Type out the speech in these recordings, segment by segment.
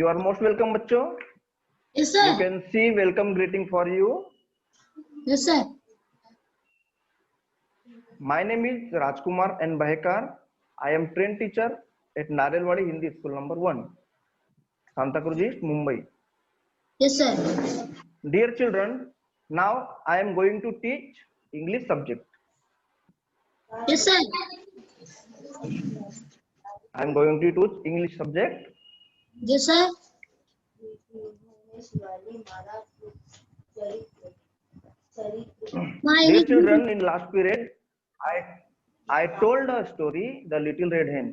You are most welcome, बच्चों. Yes, sir. You can see welcome greeting for you. Yes, sir. My name is Rajkumar N. Bahekar. I am trained teacher at Narelwadi Hindi School number 1, Santa Cruz East, Mumbai. Yes, sir. Dear children, now I am going to teach English subject. Yes, sir. I am going to teach English subject. Yes, sir. Dear children, in last period, I told a story, The Little Red Hen.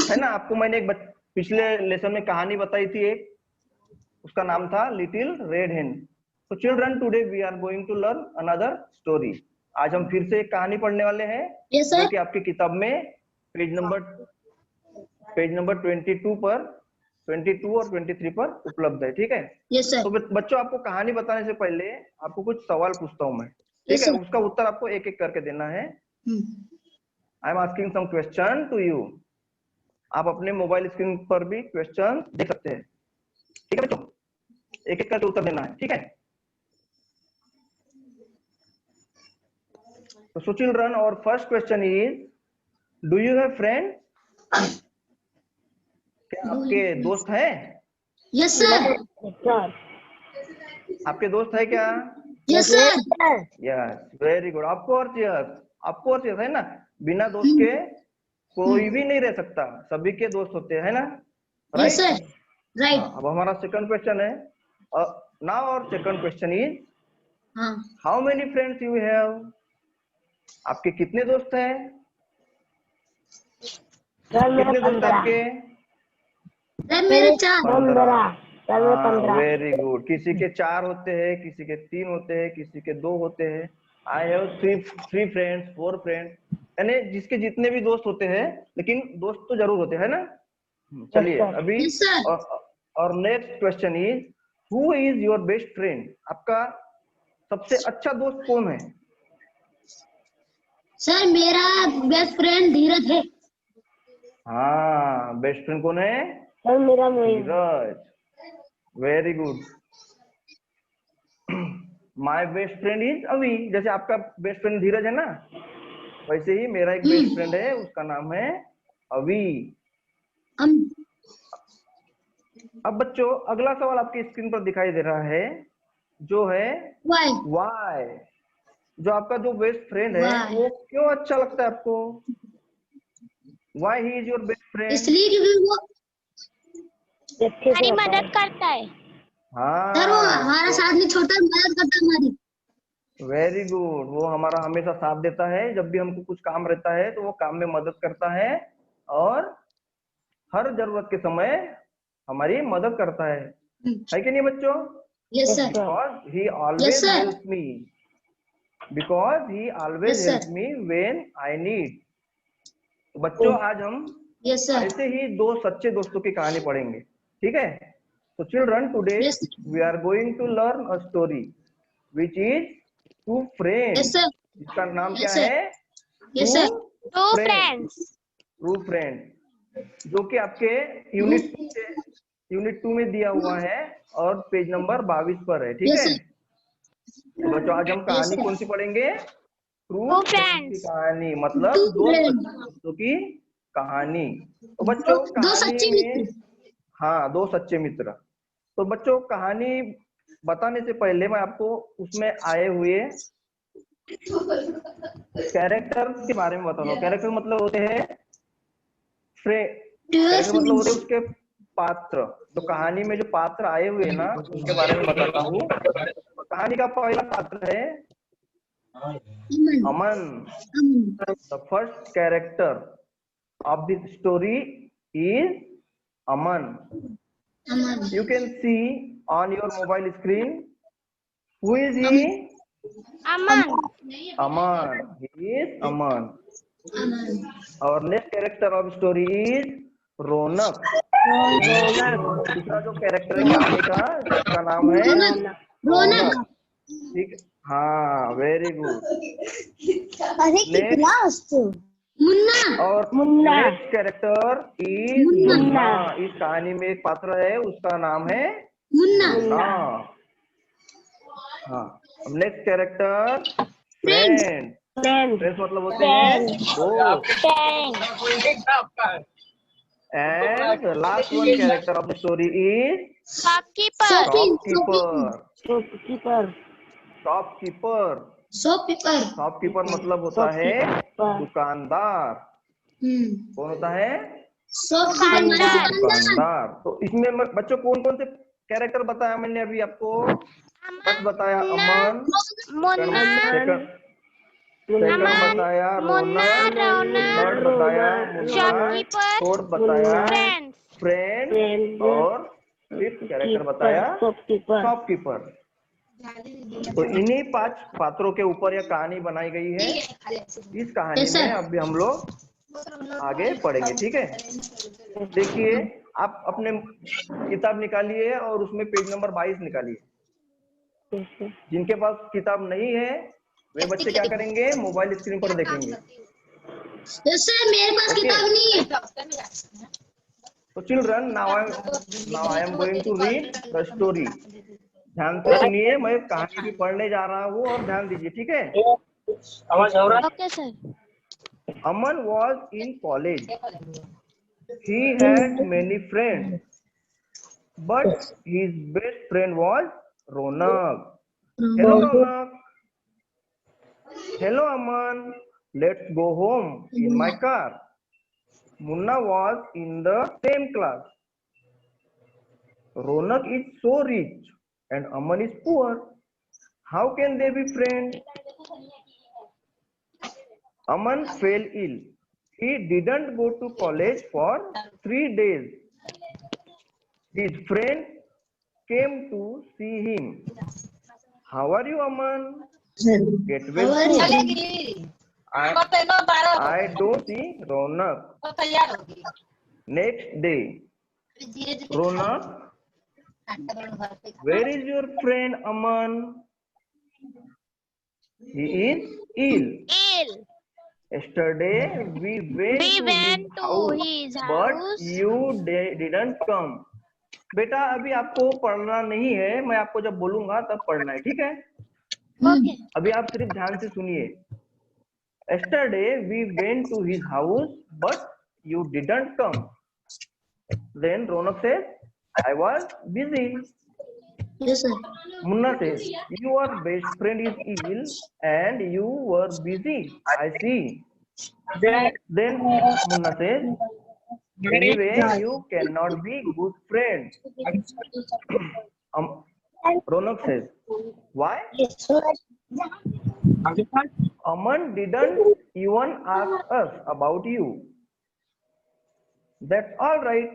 है ना, आपको मैंने एक पिछले lesson में कहानी बताई थी एक, उसका नाम था लिटिल रेड हेन. तो children, today we are going to learn another story. आज हम फिर से एक कहानी पढ़ने वाले हैं. Yes, sir. जो कि आपकी किताब में पेज नंबर 22 पर 22 और 23 पर उपलब्ध है. ठीक है. Yes, sir. तो बच्चों, आपको कहानी बताने से पहले आपको कुछ सवाल पूछता हूं मैं. ठीक Yes, है. sir. उसका उत्तर आपको एक एक करके देना है. I am asking some question to you. आप अपने मोबाइल स्क्रीन पर भी क्वेश्चन देख सकते हैं. ठीक है बच्चों, एक एक करके उत्तर देना है. ठीक है. तो सो चिल्ड्रन, और first question is, do you have friend? क्या आपके दोस्त हैं? Yes, sir. आपके दोस्त है क्या? Yes, sir. Yes, very good. आपको और चाहिए है ना. बिना दोस्त के कोई भी नहीं रह सकता. सभी के दोस्त होते हैं, है ना. Yes, sir. Right. अब हमारा सेकंड क्वेश्चन है. नाउ और second question is, how many friends you have? आपके कितने दोस्त हैं? कितने दोस्त हैं आपके? मेरे 4. 15. Very good. किसी के 4 होते हैं, किसी के 3 होते हैं, किसी के 2 होते हैं. I have 3 friends, 4 friends. यानी जिसके जितने भी दोस्त होते हैं, लेकिन दोस्त तो जरूर होते हैं ना. चलिए अभी. Yes, sir. और next question is, who is your best friend? आपका सबसे अच्छा दोस्त कौन है? सर, मेरा बेस्ट फ्रेंड धीरज है. हाँ, बेस्ट फ्रेंड कौन है? सर, मेरा Dheeraj. Very good. My best friend is Abhi. जैसे आपका बेस्ट फ्रेंड धीरज है ना, वैसे ही मेरा एक बेस्ट फ्रेंड है, उसका नाम है अभी. अब बच्चों, अगला सवाल आपकी स्क्रीन पर दिखाई दे रहा है, जो है वाई. जो आपका जो बेस्ट फ्रेंड है, वो क्यों अच्छा लगता है आपको? Why he is your best friend? इसलिए क्योंकि वो हमारी मदद करता है. हाँ, सर, वो हमारा साथ में छोटा मदद करता है हमारी. Very good. वो हमारा हमेशा साथ देता है. जब भी हमको कुछ काम रहता है तो वो काम में मदद करता है, और हर जरूरत के समय हमारी मदद करता है. है कि नहीं बच्चों? Yes, sir. Because he always helps me. Because he always helps me when I need. तो बच्चों, आज हम ऐसे ही 2 सच्चे दोस्तों की कहानी पढ़ेंगे. ठीक है. तो children, today we are going to learn a story which is 2 friends. इसका नाम क्या है? Yes, sir. 2 फ्रेंड्स. 2 फ्रेंड्स, जो कि आपके यूनिट 2 में दिया हुआ है और पेज नंबर 22 पर है. ठीक है. तो बच्चों, आज हम कहानी कौन सी पढ़ेंगे? ट्रू फ्रेंड्स की कहानी, मतलब 2 दोस्तों की कहानी. तो बच्चों, कहानी में 2 सच्चे मित्र. तो बच्चों, कहानी बताने से पहले मैं आपको उसमें आए हुए कैरेक्टर के बारे में बताता हूँ. कैरेक्टर मतलब होते हैं मतलब होते हैं उसके पात्र. तो कहानी में जो पात्र आए हुए ना, उनके बारे में बताता हूँ. कहानी का पहला पात्र है Aman. The first character of this story is Aman. You can see on your mobile screen. Who is he? Aman. Aman. He is Aman. Our next character of story is Ronak. दूसरा जो कैरेक्टर है कहानी का, उसका नाम है रोनक. ठीक. हाँ, वेरी गुड. मुन्ना। और Munna. Next character is Munna. Munna. इस कहानी में एक पात्र है, उसका नाम है मुन्ना। मुन्ना। हाँ, अब next character friends. Friend. Friend. Friends मतलब होते हैं दोस्त। Friend. And the last one character of the story is shopkeeper. Shopkeeper. Shopkeeper. Shopkeeper. Shopkeeper. Shopkeeper मतलब होता है दुकानदार। कौन होता है? शॉपकीपर माने दुकानदार। दुकानदार। दुकानदार। तो इसमें बच्चों कौन कौन से कैरेक्टर बताया मैंने अभी आपको? फर्स्ट बताया अमन, मुन्ना। सेकंड बताया मुन्ना, रौनक, थर्ड रौनक, बताया मुन्ना, शॉपकीपर, फोर्थ बताया फ्रेंड्स। फ्रेंड और फिफ्थ कैरेक्टर बताया शॉपकीपर। तो इन्हीं 5 पात्रों के ऊपर यह कहानी बनाई गई है। इस कहानी Yes, में sir. अभी हम लोग आगे पढ़ेंगे, ठीक है? देखिए, आप अपने किताब निकालिए और उसमें पेज नंबर 22 निकालिए। जिनके पास किताब नहीं है वे बच्चे क्या करेंगे? मोबाइल स्क्रीन पर देखेंगे। Yes, sir, मेरे पास Okay. किताब नहीं है। तो children, now I am going to read the story. ध्यान से सुनिए, मैं कहानी भी पढ़ने जा रहा हूँ और ध्यान दीजिए, ठीक है? Okay sir. Aman was in college. He had many friends, but his best friend was Ronak. Hello, Ronak. Hello, Aman. Let's go home in my car. Munna was in the same class. Ronak is so rich and Aman is poor. How can they be friends? Aman fell ill. He didn't go to college for 3 days. His friend came to see him. How are you, Aman? Get well soon. I don't see Ronak. Next day, Ronak, where is your friend Aman? He is ill. Ill. Yesterday we went We to went his to house, his but house. you didn't come. बेटा, अभी आपको पढ़ना नहीं है, मैं आपको जब बोलूंगा तब पढ़ना है, ठीक है? ओके। अभी आप सिर्फ ध्यान से सुनिए। Yesterday we went to his house, but you didn't come. Then Ronak says, I was busy. Yes, sir. Munna says, your best friend is ill and you were busy. I see. Then Munna says, anyway, you cannot be good friends. Ronak says, why? Aman didn't even ask us about you. That's all right.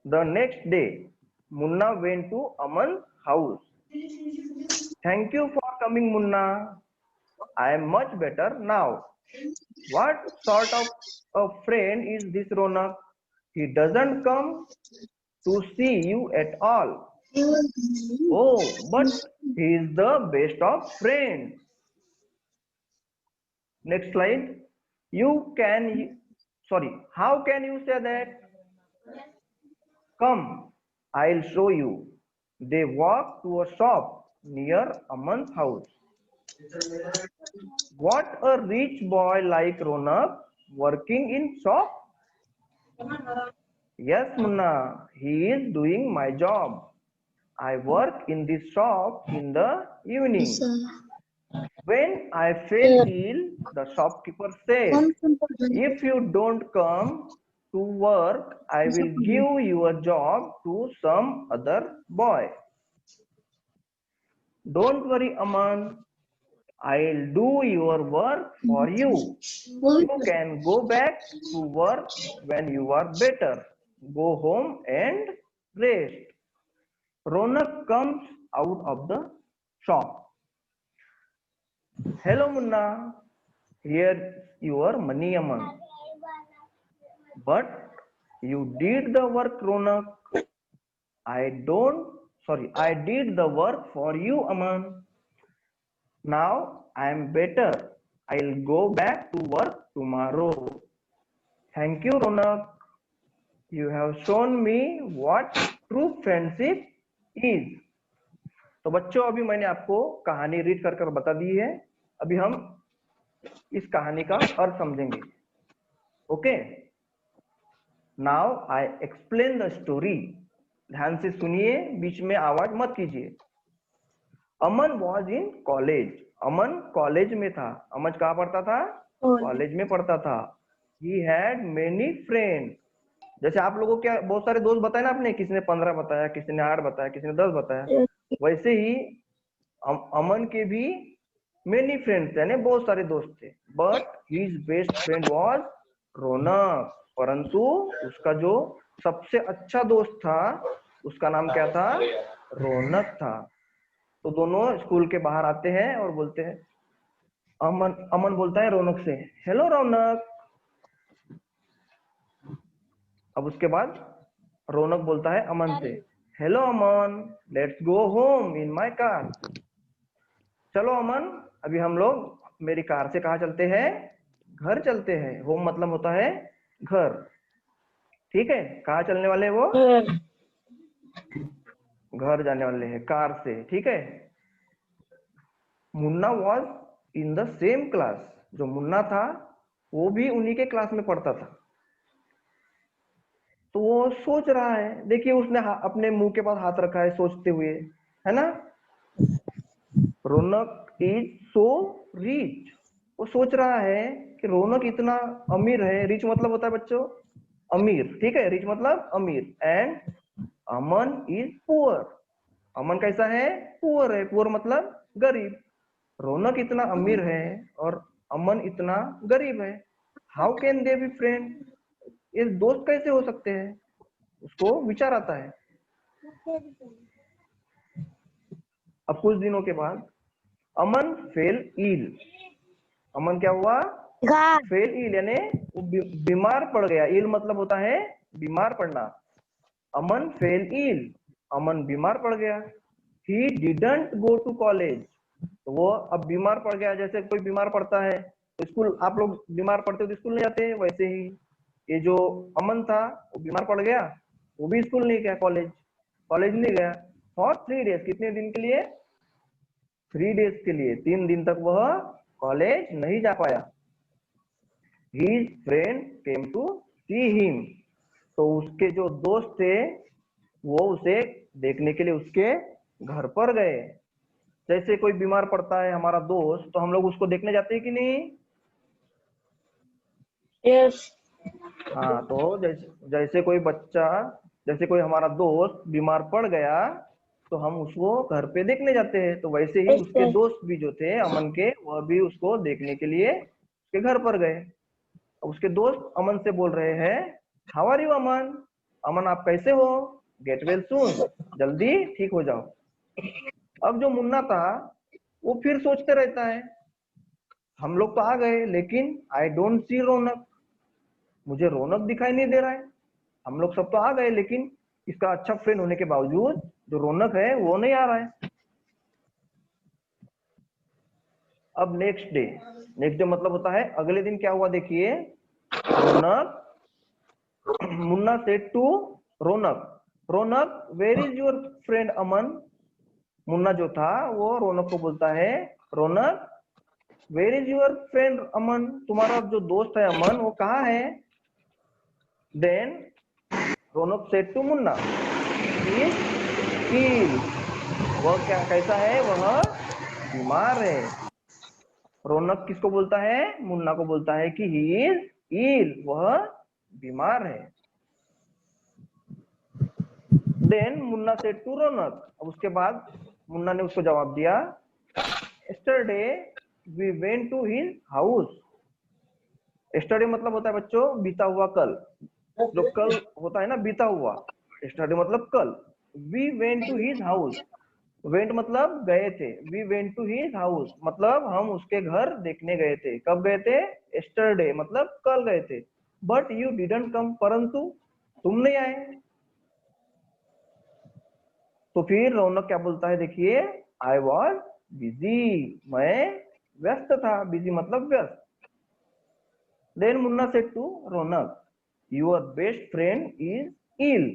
The next day, Munna went to Aman's house. Thank you for coming, Munna. I am much better now. What sort of a friend is this Ronak? He doesn't come to see you at all. Oh, but he is the best of friends. Next slide. How can you say that? Come, I'll show you. They walked to a shop near Aman's house. What a rich boy like Ronak working in shop? Yes, Munna, he is doing my job. I work in this shop in the evening. Yes, sir. When I fell ill, the shopkeeper said, if you don't come to work, I will give your job to some other boy. Don't worry, Aman. I'll do your work for you. You can go back to work when you are better. Go home and rest. Ronak comes out of the shop. Hello, Munna. Here's your money, Aman. But you did the work, Ronak. I did the work for you, Aman. Now I am better. I'll go back to work tomorrow. Thank you, Ronak. You have shown me what true friendship is. तो बच्चों अभी मैंने आपको कहानी read कर कर बता दी है। अभी हम इस कहानी का अर्थ समझेंगे। Okay, now I explain the story. ध्यान से सुनिए, बीच में आवाज मत कीजिए। Aman was in college. Aman college में था। अमन कहाँ पढ़ता था? कॉलेज में पढ़ता था। He had many friends. जैसे आप लोगों के बहुत सारे दोस्त बताए ना आपने, किसी ने 15 बताया, किसी ने 8 बताया, किसी ने 10 बताया, वैसे ही अमन के भी मेनी फ्रेंड्स यानी बहुत सारे दोस्त थे। But his best friend was Raunak. परंतु उसका जो सबसे अच्छा दोस्त था उसका नाम क्या था? रौनक था। तो दोनों स्कूल के बाहर आते हैं और बोलते हैं, अमन बोलता है रौनक से, हेलो रौनक। अब उसके बाद रौनक बोलता है अमन से, hello Aman, let's go home in my car. चलो अमन, अभी हम लोग मेरी कार से कहाँ चलते हैं? घर चलते हैं। होम मतलब होता है घर। ठीक है, कहाँ चलने वाले वो? घर जाने वाले हैं कार से। ठीक है। Munna was in the same class. जो मुन्ना था वो भी उन्हीं के क्लास में पढ़ता था। तो वो सोच रहा है, देखिए उसने अपने मुंह के पास हाथ रखा है सोचते हुए, है ना? रौनक इज सो रिच। वो सोच रहा है कि रौनक इतना अमीर है। रिच मतलब होता है बच्चों अमीर। ठीक है, रिच मतलब अमीर। And Aman is poor. Aman कैसा है? पुअर है। पुअर मतलब गरीब। रौनक इतना अमीर है और अमन इतना गरीब है। How can they be friend? ये दोस्त कैसे हो सकते हैं? उसको विचार आता है। अब कुछ दिनों के बाद अमन फेल इल। अमन क्या हुआ? फेल इल यानी वो बीमार पड़ गया। इल मतलब होता है बीमार पड़ना। अमन फेल इल, अमन बीमार पड़ गया। He didn't go to college. तो वो अब बीमार पड़ गया। जैसे कोई बीमार पड़ता है तो स्कूल, आप लोग बीमार पड़ते हो तो स्कूल नहीं जाते, वैसे ही ये जो अमन था वो बीमार पड़ गया, वो भी स्कूल नहीं गया, कॉलेज नहीं गया फॉर 3 डेज। कितने दिन के लिए? 3 डेज के लिए। 3 दिन तक वह कॉलेज नहीं जा पाया। His friend came to see him। तो उसके जो दोस्त थे वो उसे देखने के लिए उसके घर पर गए। जैसे कोई बीमार पड़ता है हमारा दोस्त, तो हम लोग उसको देखने जाते हैं कि नहीं? यस। हाँ, तो जैसे कोई बच्चा, जैसे कोई हमारा दोस्त बीमार पड़ गया तो हम उसको घर पे देखने जाते हैं। तो वैसे ही उसके दोस्त भी जो थे अमन के, वह भी उसको देखने के लिए उसके घर पर गए। उसके दोस्त अमन से बोल रहे हैं, हाउ आर यू अमन? अमन आप कैसे हो? गेट वेल सून, जल्दी ठीक हो जाओ। अब जो मुन्ना था वो फिर सोचते रहता है, हम लोग तो आ गए लेकिन आई डोंट सी रौनक। मुझे रौनक दिखाई नहीं दे रहा है। हम लोग सब तो आ गए लेकिन इसका अच्छा फ्रेंड होने के बावजूद जो रौनक है वो नहीं आ रहा है। अब नेक्स्ट डे मतलब होता है अगले दिन। क्या हुआ देखिए, Raunak, Munna said to Raunak where is your friend Aman? Munna जो था वो रौनक को बोलता है, Raunak where is your friend Aman? तुम्हारा जो दोस्त है अमन वो कहाँ है? Then Raunak said to Munna, he is ill. वह क्या कैसा है? वह बीमार है। रौनक किसको बोलता है? मुन्ना को बोलता है कि ही इज इल, वह बीमार है। Then Munna said to Raunak. अब उसके बाद मुन्ना ने उसको जवाब दिया, yesterday we went to his house. Yesterday मतलब होता है बच्चों बीता हुआ कल। जो कल होता है ना बीता हुआ, यस्टरडे मतलब कल। We went to his house. Went मतलब गए थे। We went to his house मतलब हम उसके घर देखने गए थे। कब गए थे? यस्टरडे मतलब कल गए थे। बट यू डिडंट कम, परंतु तुम नहीं आए। तो फिर रौनक क्या बोलता है देखिए, आई वॉज बिजी, मैं व्यस्त था। बिजी मतलब व्यस्त। Then Munna said to Ronak, your best friend is ill.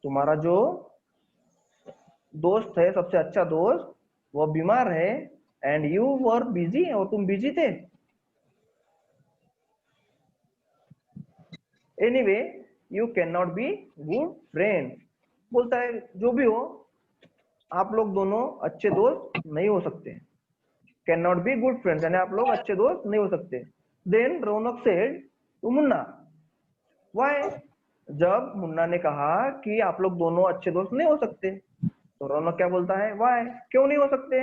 तुम्हारा जो दोस्त है, सबसे अच्छा दोस्त, वो बीमार है. And you were busy, और तुम बिजी थे. Anyway, you cannot be good friends. बोलता है जो भी हो, आप लोग दोनों अच्छे दोस्त नहीं हो सकते. Cannot be good friends, यानी आप लोग अच्छे दोस्त नहीं हो सकते. Then Ronak said to Munna, why? जब मुन्ना ने कहा कि आप लोग दोनों अच्छे दोस्त नहीं हो सकते, तो रौनक क्या बोलता है? why? क्यों नहीं हो सकते?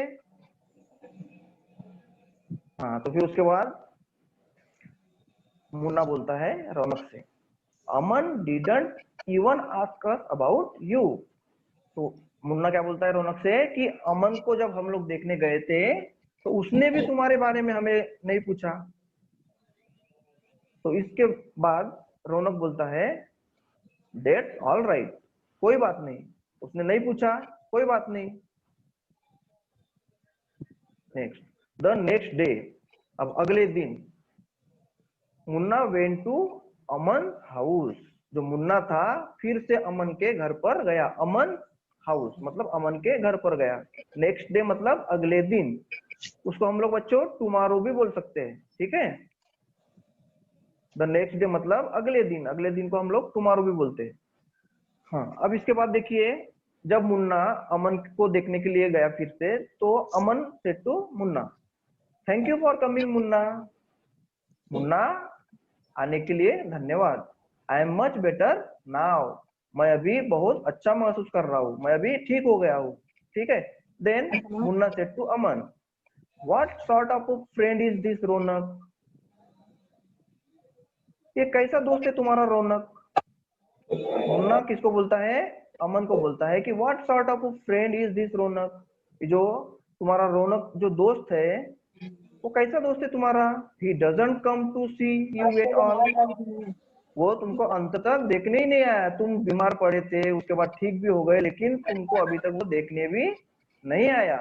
हाँ, तो फिर उसके बाद मुन्ना बोलता है रौनक से, अमन didn't even ask us about you. तो मुन्ना क्या बोलता है रौनक से कि अमन को जब हम लोग देखने गए थे तो उसने भी तुम्हारे बारे में हमें नहीं पूछा. तो इसके बाद रौनक बोलता है That's all right, कोई बात नहीं, उसने नहीं पूछा, कोई बात नहीं. नेक्स्ट, द नेक्स्ट डे, अब अगले दिन, Munna went to Aman house. जो मुन्ना था फिर से अमन के घर पर गया. अमन हाउस मतलब अमन के घर पर गया. नेक्स्ट डे मतलब अगले दिन. उसको हम लोग बच्चों टुमारो भी बोल सकते हैं, ठीक है. द नेक्स्ट डे मतलब अगले दिन. अगले दिन को हम लोग टुमारो भी बोलते हैं. हाँ, अब इसके बाद देखिए, जब मुन्ना अमन को देखने के लिए गया फिर से, तो Aman said to Munna, thank you for coming Munna. Munna, आने के लिए धन्यवाद. I am much better now, मैं अभी बहुत अच्छा महसूस कर रहा हूँ, मैं अभी ठीक हो गया हूँ, ठीक है. Then Munna said to Aman, what sort of friend is this Raunak. ये कैसा दोस्त है तुम्हारा रौनक. मुन्ना किसको बोलता है? अमन को बोलता है कि what sort of friend is this Raunak. जो तुम्हारा रौनक जो दोस्त है, वो कैसा दोस्त है तुम्हारा. He doesn't come to see you at all, वो तुमको अंत तक देखने ही नहीं आया. तुम बीमार पड़े थे, उसके बाद ठीक भी हो गए, लेकिन तुमको अभी तक वो देखने भी नहीं आया.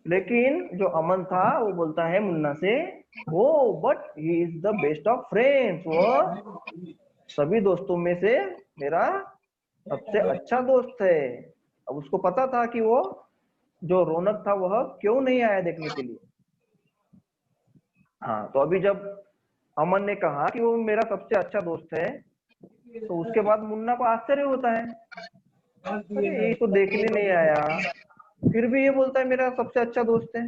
लेकिन जो अमन था वो बोलता है मुन्ना से, oh but he is the best of friends, वो सभी दोस्तों में से मेरा सबसे अच्छा दोस्त है. अब उसको पता था कि वो जो रौनक था वह क्यों नहीं आया देखने के लिए. हाँ, तो अभी जब अमन ने कहा कि वो मेरा सबसे अच्छा दोस्त है, तो उसके बाद मुन्ना को आश्चर्य होता है, अरे ये तो देखने नहीं आया, फिर भी ये बोलता है मेरा सबसे अच्छा दोस्त है.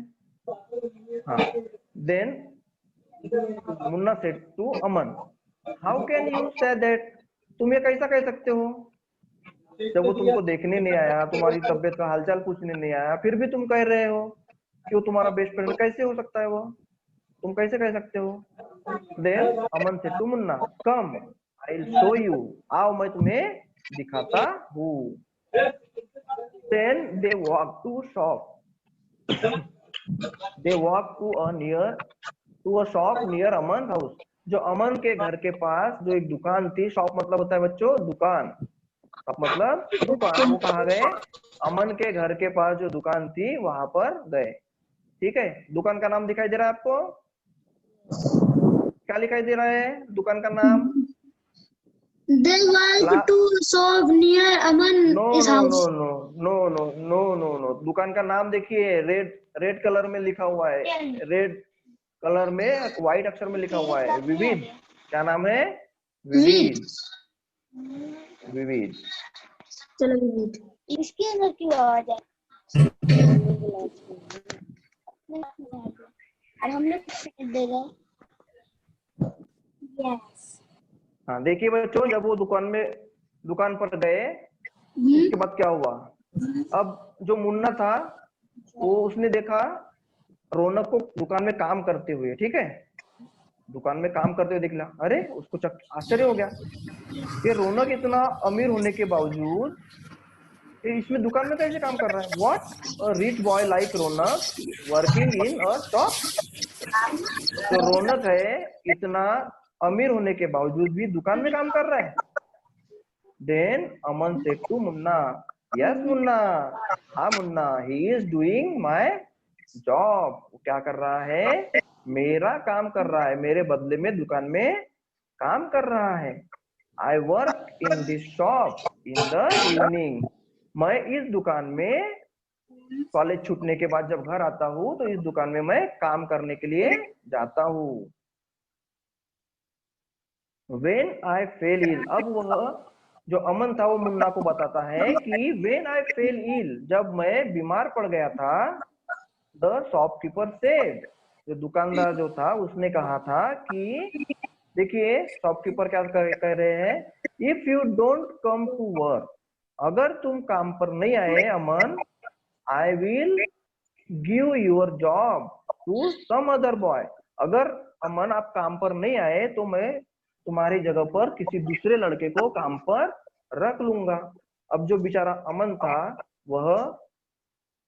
हाँ, then Munna said to Aman, how can you say that, तुम ये कैसा कह सकते हो, जब वो तुमको देखने नहीं आया, तुम्हारी तबीयत का हालचाल पूछने नहीं आया, फिर भी तुम कह रहे हो कि वो तुम्हारा बेस्ट फ्रेंड. कैसे हो सकता है वो, तुम कैसे कह सकते हो. Then Aman say to Munna, come I will show you, आओ मैं तुम्हें दिखाता हूँ. Then they walk to shop, they walk to a shop near Aman house. जो अमन के घर के पास जो एक दुकान थी, शॉप मतलब होता है बच्चों दुकान, अब मतलब दुकान, वो कहाँ गए, अमन के घर के पास जो दुकान थी वहां पर गए. ठीक है, दुकान का नाम दिखाई दे रहा है आपको, क्या दिखाई दे रहा है दुकान का नाम. They walked to a shop near Aman's house. No. दुकान का नाम देखिए, रेड कलर में लिखा हुआ है, रेड कलर में व्हाइट अक्षर में लिखा हुआ है, विविध. क्या नाम है? विविध. विविध. चलो विविध. इसके अंदर क्यों आवाज है? और हम लोग दे रहे. यस. हाँ, देखिए बच्चों, जब वो दुकान पर गए, उसके बाद क्या हुआ. अब जो मुन्ना था वो उसने देखा रौनक को दुकान में काम करते हुए. ठीक है, दुकान में काम करते हुए देख लिया, अरे उसको आश्चर्य हो गया कि रौनक इतना अमीर होने के बावजूद इसमें दुकान में कैसे काम कर रहा है. What a rich boy like Raunak working in a shop. तो रौनक है इतना अमीर होने के बावजूद भी दुकान में काम कर रहा है. Then Aman said to Munna, yes Munna, हाँ Munna, he is doing my job. क्या कर रहा है? मेरा काम कर रहा है, मेरे बदले में दुकान में काम कर रहा है। I work in this shop in the evening. मैं इस दुकान में कॉलेज छूटने के बाद जब घर आता हूँ तो इस दुकान में मैं काम करने के लिए जाता हूँ। When I fell ill, अब वह जो अमन था वो मुन्ना को बताता है कि when I fell ill, जब मैं बीमार पड़ गया था, the shopkeeper said, जो दुकानदार जो था उसने कहा था कि देखिए शॉपकीपर क्या कह रहे हैं, if you don't come to work, अगर तुम काम पर नहीं आए Aman, I will give your job to some other boy. अगर अमन आप काम पर नहीं आए तो मैं तुम्हारी जगह पर किसी दूसरे लड़के को काम पर रख लूंगा। अब जो बेचारा अमन था वह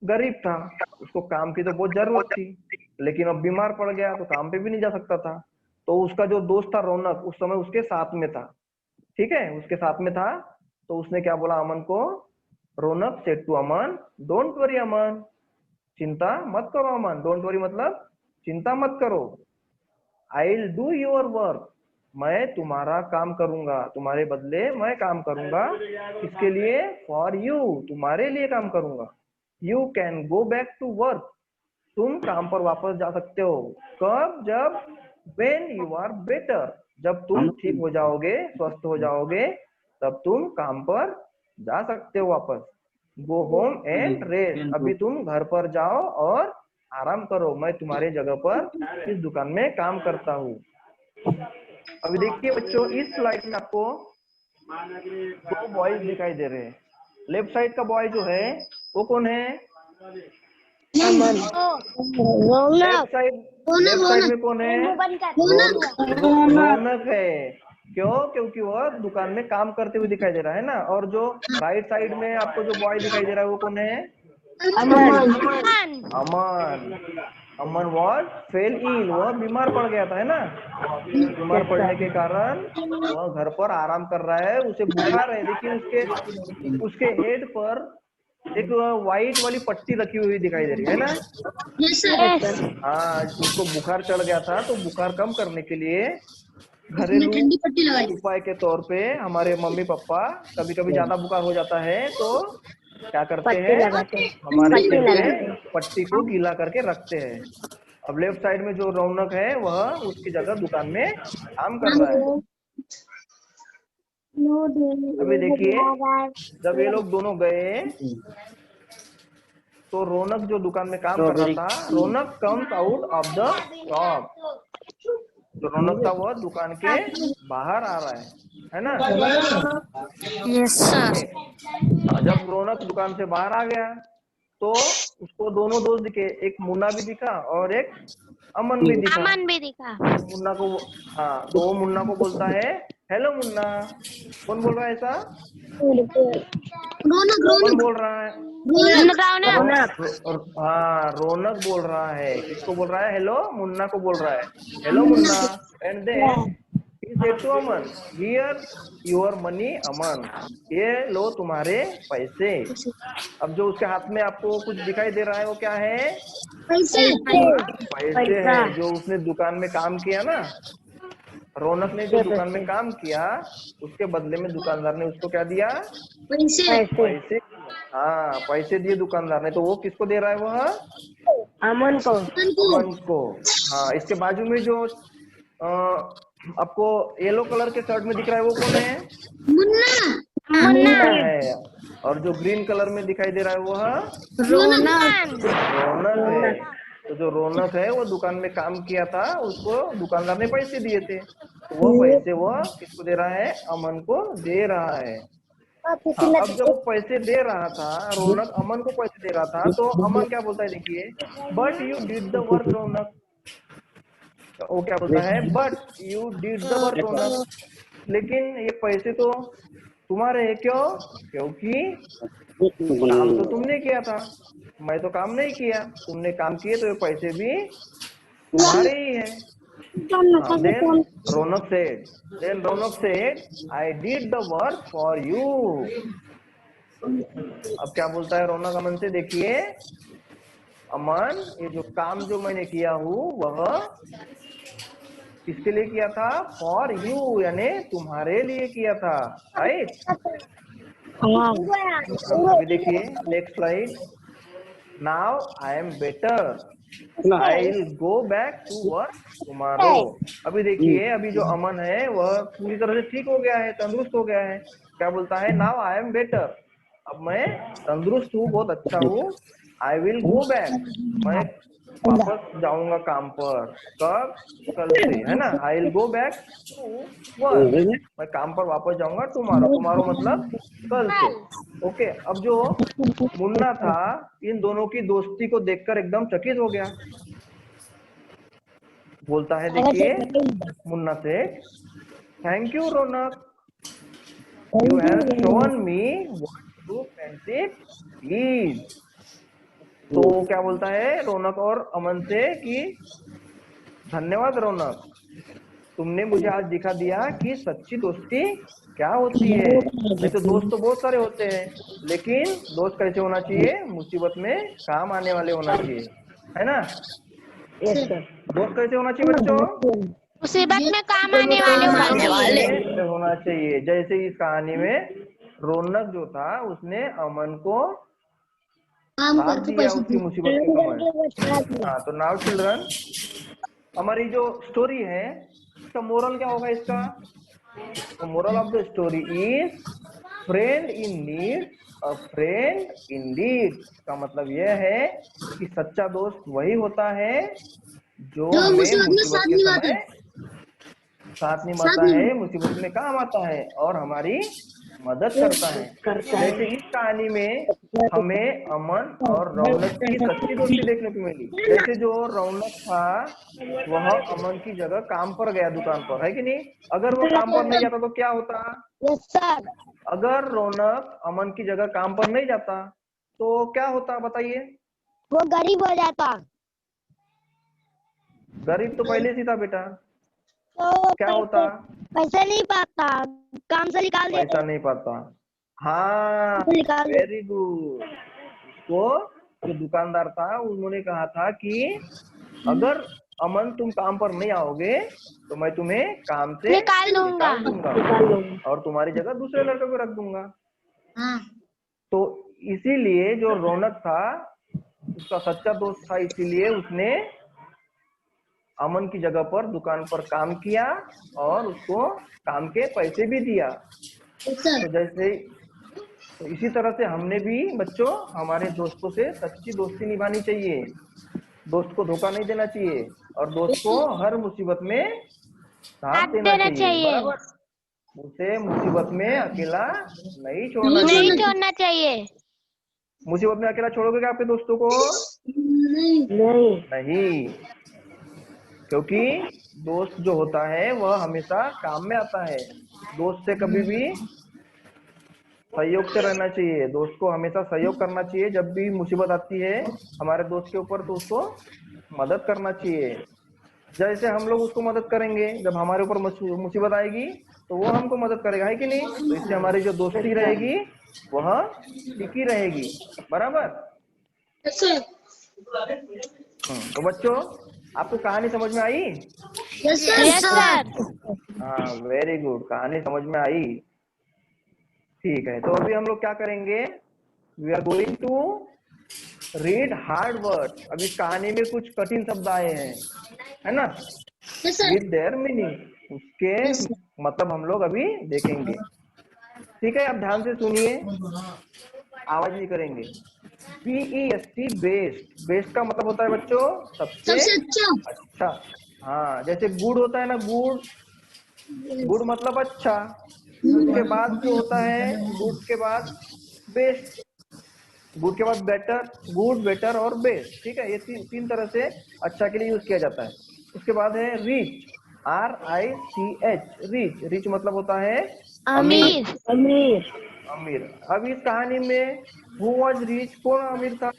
गरीब था, उसको काम की तो बहुत जरूरत थी, लेकिन अब बीमार पड़ गया तो काम पे भी नहीं जा सकता था। तो उसका जो दोस्त था रौनक उस समय उसके साथ में था, ठीक है, उसके साथ में था। तो उसने क्या बोला अमन को, Raunak said to Aman, don't worry Aman, चिंता मत करो अमन। डोंट वरी मतलब चिंता मत करो। I will do your work, मैं तुम्हारा काम करूंगा, तुम्हारे बदले मैं काम करूंगा। किसके लिए, फॉर यू, तुम्हारे लिए काम करूंगा। You can go back to work, तुम काम पर वापस जा सकते हो। कब, जब when you are better, जब तुम ठीक हो जाओगे, स्वस्थ हो जाओगे, तब तुम काम पर जा सकते हो वापस। गो होम एंड रेस्ट, अभी तुम घर पर जाओ और आराम करो, मैं तुम्हारे जगह पर इस दुकान में काम करता हूँ। अभी देखिए बच्चों इस स्लाइड में आपको दो बॉयज दिखाई दे रहे हैं। लेफ्ट साइड का बॉय जो है वो कौन है, लेफ्ट साइड में कौन है, रौनक है। क्यों, क्योंकि वह दुकान में काम करते हुए दिखाई दे रहा है ना। और जो राइट साइड में आपको जो बॉय दिखाई दे रहा है वो कौन है, अमन। अमन वॉज फेल इल, वह बीमार पड़ गया था, है ना। बीमार पड़ने के कारण वह घर पर आराम कर रहा है, उसे बुखार है। देखिए उसके हेड पर एक व्हाइट वाली पट्टी रखी हुई दिखाई दे रही है ना। हाँ, उसको बुखार चढ़ गया था, तो बुखार कम करने के लिए घरेलू ठंडी पट्टी लगाई। उपाय के तौर पे हमारे मम्मी पापा कभी कभी ज्यादा बुखार हो जाता है तो क्या करते हैं, हमारे सिर पे पट्टी को गीला करके रखते हैं। अब लेफ्ट साइड में जो रौनक है वह उसकी जगह दुकान में काम कर रहा है। अभी देखिए जब ये लोग दोनों गए तो रौनक जो दुकान में काम कर रहा था, Raunak comes out of the shop, जो रौनक था वह दुकान के बाहर आ रहा है ना। Yes sir. जब रौनक दुकान से बाहर आ गया तो उसको दोनों दोस्त दिखे, एक मुन्ना भी दिखा और एक अमन भी दिखा। मुन्ना को, हाँ, तो वो मुन्ना को बोलता है, हेलो मुन्ना। कौन बोल रहा है ऐसा, कौन बोल रहा है, हाँ रौनक बोल रहा है। किसको बोल रहा है, हेलो, मुन्ना को बोल रहा है, hello Munna. And then he said to Aman, here your money Aman, ये लो तुम्हारे पैसे। अब जो उसके हाथ में आपको कुछ दिखाई दे रहा है वो क्या है, पैसे है। जो उसने दुकान में काम किया ना, रौनक ने जो दुकान में काम किया उसके बदले में दुकानदार ने उसको क्या दिया, पैसे। हाँ, पैसे दिए दुकानदार ने। तो वो किसको दे रहा है, वह अमन को। हाँ, इसके बाजू में जो आपको येलो कलर के शर्ट में दिख रहा है वो कौन है, मुन्ना है। और जो ग्रीन कलर में दिखाई दे रहा है वह रौनक है। तो जो रौनक है वो दुकान में काम किया था, उसको दुकानदार ने पैसे दिए थे, तो वो पैसे वह किसको दे रहा है, अमन को दे रहा है। हाँ, अब जब वो पैसे दे रहा था, रौनक अमन को पैसे दे रहा था, तो अमन क्या बोलता है, देखिए, but you did the work Raunak. वो क्या बोलता है, but you did the work Raunak, लेकिन ये पैसे तो तुम्हारे है। क्यों, क्योंकि काम तो तुमने किया था, मैं तो काम नहीं किया, तुमने काम किए तो ये पैसे भी तुम्हारे ही है। Then Raunak said I did the work for you. अब क्या बोलता है रौनक अमन से, देखिए, अमन, ये जो काम जो मैंने किया हूँ वह किसके लिए किया था? फॉर यू, यानी तुम्हारे लिए किया था, राइट। अभी देखिए next slide. Now I am better, I will go back to work tomorrow. अभी देखिए, अभी जो अमन है वह पूरी तरह से ठीक हो गया है, तंदुरुस्त हो गया है। क्या बोलता है? नाउ आई एम बेटर, अब मैं तंदुरुस्त हूँ, बहुत अच्छा हूँ। आई विल गो बैक, मैं वापस जाऊंगा काम पर। कब? कल से, है ना। I will go back to work, मैं काम पर वापस जाऊंगा टुमारो। टुमारो मतलब कल से। ओके, अब जो मुन्ना था इन दोनों की दोस्ती को देखकर एकदम चकित हो गया। बोलता है, देखिए मुन्ना से, thank you Raunak, you have shown me what true friendship is. तो क्या बोलता है रौनक और अमन से कि धन्यवाद रौनक, तुमने मुझे आज दिखा दिया कि सच्ची दोस्ती क्या होती है। नहीं तो दोस्त तो बहुत सारे होते हैं, लेकिन दोस्त कैसे होना चाहिए? मुसीबत में काम आने वाले होना चाहिए, है ना। दोस्त कैसे होना चाहिए बच्चों? मुसीबत में काम आने वाले होना चाहिए। होना चाहिए। जैसे इस कहानी में रौनक जो था उसने अमन को काम साथ करके दिया पैसे उसकी मुसीबत के समय। हाँ, तो नाउ चिल्ड्रन, हमारी जो स्टोरी है इसका मोरल क्या होगा इसका? तो moral of the story is friend in need a friend Indeed. का मतलब यह है कि सच्चा दोस्त वही होता है जो जो हमें मुसीबत में मुसीबत साथ के निभाता समय है, साथ साथ निभाता है, निभाता मुसीबत में काम आता है और हमारी मदद करता है। जैसे इस कहानी में हमें अमन और रौनक की सच्ची दोस्ती देखने को मिली। जैसे जो रौनक था वह अमन की जगह काम पर गया, दुकान पर, है कि नहीं। अगर वो काम पर नहीं जाता तो क्या होता? यस सर, अगर रौनक अमन की जगह काम पर नहीं जाता तो क्या होता बताइए? वो गरीब हो जाता। गरीब तो पहले से था बेटा। तो क्या होता? पैसे नहीं पाता, काम से निकाल देते, पैसा नहीं पाता। हाँ, निकाल देते। Very good. उसको जो दुकानदार था उन्होंने कहा था कि अगर अमन तुम काम पर नहीं आओगे तो मैं तुम्हें काम से निकाल दूंगा। निकाल दूंगा और तुम्हारी जगह दूसरे लड़के को रख दूंगा। हाँ, तो इसीलिए जो रौनक था उसका सच्चा दोस्त था, इसीलिए उसने अमन की जगह पर दुकान पर काम किया और उसको काम के पैसे भी दिया। तो जैसे, तो इसी तरह से हमने भी बच्चों हमारे दोस्तों से सच्ची दोस्ती निभानी चाहिए। दोस्त को धोखा नहीं देना चाहिए और दोस्त को हर मुसीबत में साथ देना चाहिए, बराबर। उसे मुसीबत में अकेला नहीं छोड़ना नहीं चाहिए। छोड़ना चाहिए। मुसीबत में अकेला छोड़ोगे क्या आपके दोस्तों को? नहीं, क्योंकि दोस्त जो होता है वह हमेशा काम में आता है। दोस्त से कभी भी सहयोग से रहना चाहिए, दोस्त को हमेशा सहयोग करना चाहिए। जब भी मुसीबत आती है हमारे दोस्त के ऊपर तो उसको मदद करना चाहिए। जैसे हम लोग उसको मदद करेंगे, जब हमारे ऊपर मुसीबत आएगी तो वो हमको मदद करेगा, है कि नहीं। तो इससे हमारी जो दोस्ती रहेगी वह टिकी रहेगी, बराबर। तो बच्चों, आपको कहानी समझ में आई? Yes sir. हाँ, वेरी गुड, कहानी समझ में आई। ठीक है, तो अभी हम लोग क्या करेंगे? We are going to read hard word. अब इस कहानी में कुछ कठिन शब्द आए हैं, है ना, विद देयर मीनिंग। उसके मतलब हम लोग अभी देखेंगे, ठीक है। आप ध्यान से सुनिए, आवाज नहीं करेंगे। BEST, best. बेस्ट का मतलब होता है बच्चों सबसे अच्छा। हाँ, जैसे गुड होता है ना, गुड, गुड मतलब अच्छा। उसके बाद जो होता है गुड के बाद बेस्ट, गुड के बाद बेटर, गुड, बेटर और बेस्ट, ठीक है। ये तीन तरह से अच्छा के लिए यूज किया जाता है। उसके बाद है रिच, RICH, रिच। रिच मतलब होता है अमीर। अमीर। अमीर। अब इस कहानी में हु वाज रिच, कौन अमीर था?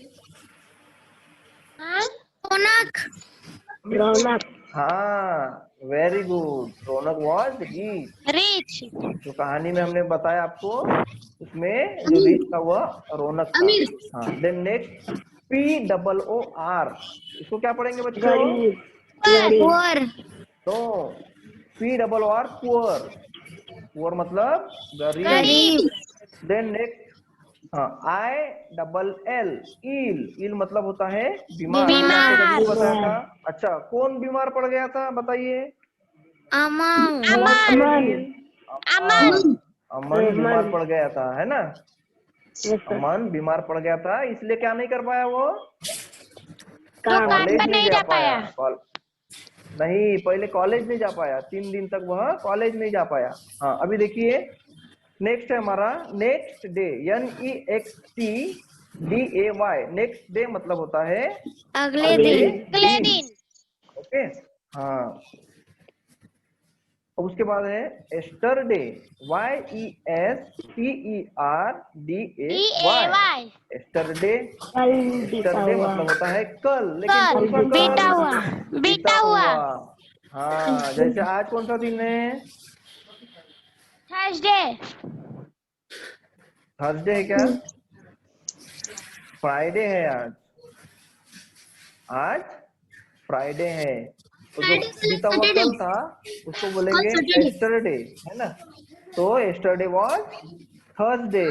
रौनक। हाँ, very good, Raunak was rich. Rich. जो कहानी में हमने बताया आपको उसमें जो रिच था वह रौनक था। हाँ, देन नेक्स्ट, POOR, इसको क्या पढ़ेंगे बच्चों? पुअर। तो POOR पुअर, पुअर मतलब गरीब। गरीब। देन नेक्स्ट, हाँ, ILL इल, इल मतलब होता है बीमार। बीमार। आपको जल्दी बताया था। अच्छा, कौन बीमार पड़ गया था बताइए? अमन। अमन, अमन बीमार पड़ गया था, है ना? अमन बीमार पड़ गया था, इसलिए क्या नहीं कर पाया वो? दुकान कॉलेज पर नहीं जा पाया। नहीं, पहले कॉलेज नहीं जा पाया, 3 दिन तक वह कॉलेज नहीं जा पाया। हाँ, अभी देखिए नेक्स्ट है हमारा next day, NEXTDAY, next day मतलब होता है अगले दिन। अगले दिन। ओके, हाँ। अब उसके बाद है एस्टरडे, YESTERDAY, एस्टरडे। एस्टरडे मतलब होता है कल, लेकिन कौन सा कल? बीता हुआ। बीता हुआ। हाँ, जैसे आज कौन सा दिन है? थर्सडे। थर्सडे है क्या? फ्राइडे है आज, आज फ्राइडे है। तो जो बीता हुआ कल था उसको बोलेंगे एस्टरडे, है ना? तो एस्टरडे वॉज थर्सडे,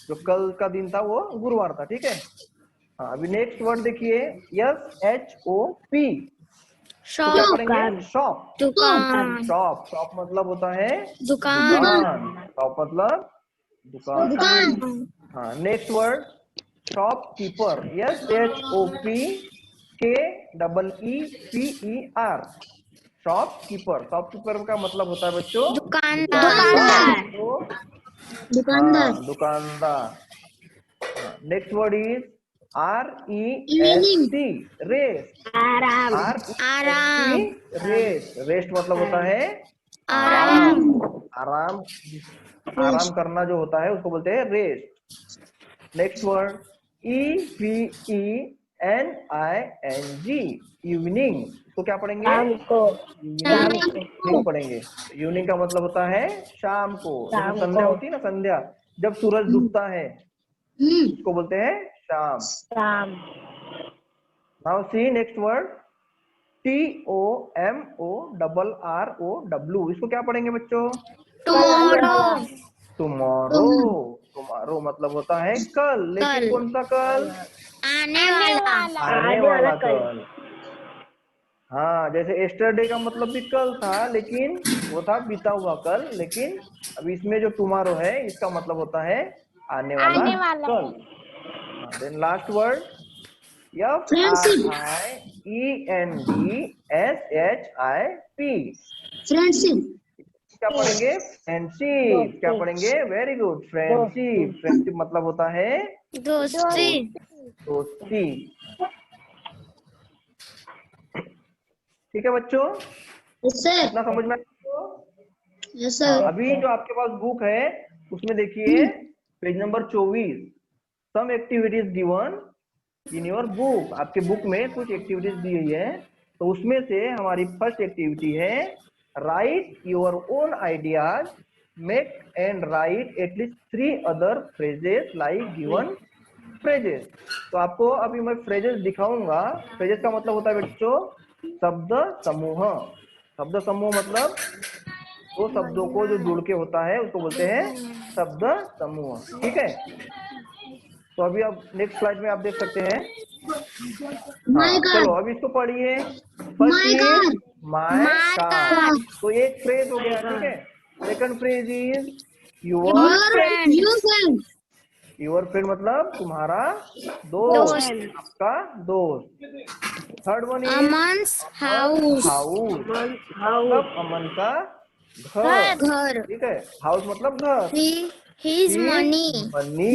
जो कल का दिन था वो गुरुवार था, ठीक है? हाँ, अभी नेक्स्ट वर्ड देखिए, SHOP, तो क्या पढ़ेंगे? शॉप। दुकान। शॉप, शॉप मतलब होता है दुकान। शॉप मतलब दुकान। हाँ, next word shopkeeper, SHOPKEEPER, shopkeeper. Shopkeeper का मतलब होता है बच्चों दुकानदार। तो दुकानदार। हाँ, दुकानदार। Next word is evening. REST, rest. आराम। रेस्ट, रेस्ट मतलब होता है आराम। आराम। आराम करना जो होता है उसको बोलते हैं rest. Next word EVENING, evening, इसको क्या पढ़ेंगे? इवनिंग पढ़ेंगे। इवनिंग का मतलब होता है शाम को। जैसे संध्या होती है ना, संध्या जब सूरज डूबता है उसको बोलते हैं शाम। Now see next word TOMORROW, इसको क्या पढ़ेंगे बच्चों? टुमारो। टुमारो। टुमारो मतलब होता है कल, लेकिन कौन सा कल? आने वाला। आने वाला कल। हाँ, जैसे एस्टरडे का मतलब भी कल था, लेकिन वो था बीता हुआ कल, लेकिन अब इसमें जो टुमारो है इसका मतलब होता है आने वाला कल। Then last word FRIENDSHIP, friendship. क्या पढ़ेंगे? फ्रेंडशिप। क्या पढ़ेंगे? Very good, friendship. फ्रेंडशिप मतलब होता है दोस्ती। दोस्ती। ठीक है बच्चों, यस सर। इतना समझ में आया? यस हाँ, सर। अभी जो आपके पास बुक है उसमें देखिए page number 24, some activities given in your book. आपके बुक में कुछ एक्टिविटीज दी हुई है, तो उसमें से हमारी फर्स्ट एक्टिविटी है right your own ideas, make and right at least 3 other phrases like given phrases. तो आपको अभी मैं फ्रेजेस दिखाऊंगा। फ्रेजेस का मतलब होता है बच्चों शब्द समूह। शब्द समूह मतलब दो शब्दों को जो जुड़ के होता है उसको बोलते हैं शब्द समूह, ठीक है? तो अभी आप नेक्स्ट स्लाइड में आप देख सकते हैं। हाँ, चलो अभी इसको पढ़िए। फर्स्ट इज माय कार, तो एक फ्रेज हो गया, ठीक है? Second phrase is your your friend मतलब तुम्हारा दोस्त, आपका दोस्त। Third one is Aman's house. House, मतलब अमन का घर, घर। ठीक है? हाउस मतलब घर। His money. मनी,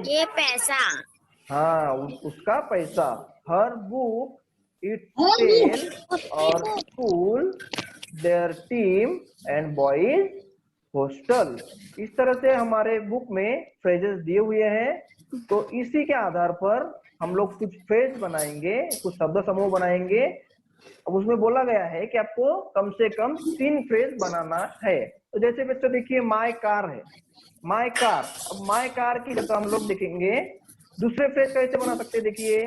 ये पैसा। हाँ, उसका पैसा। हर बुक इट टेल और school their team and boys hostel. इस तरह से हमारे बुक में फ्रेजेस दिए हुए हैं, तो इसी के आधार पर हम लोग कुछ फ्रेज बनाएंगे, कुछ शब्द समूह बनाएंगे। अब उसमें बोला गया है कि आपको कम से कम 3 फ्रेज बनाना है। तो जैसे बच्चों देखिए माय कार है, माय कार। अब माय कार की जगह हम लोग देखेंगे दूसरे फ्रेज कैसे बना सकते हैं देखिए,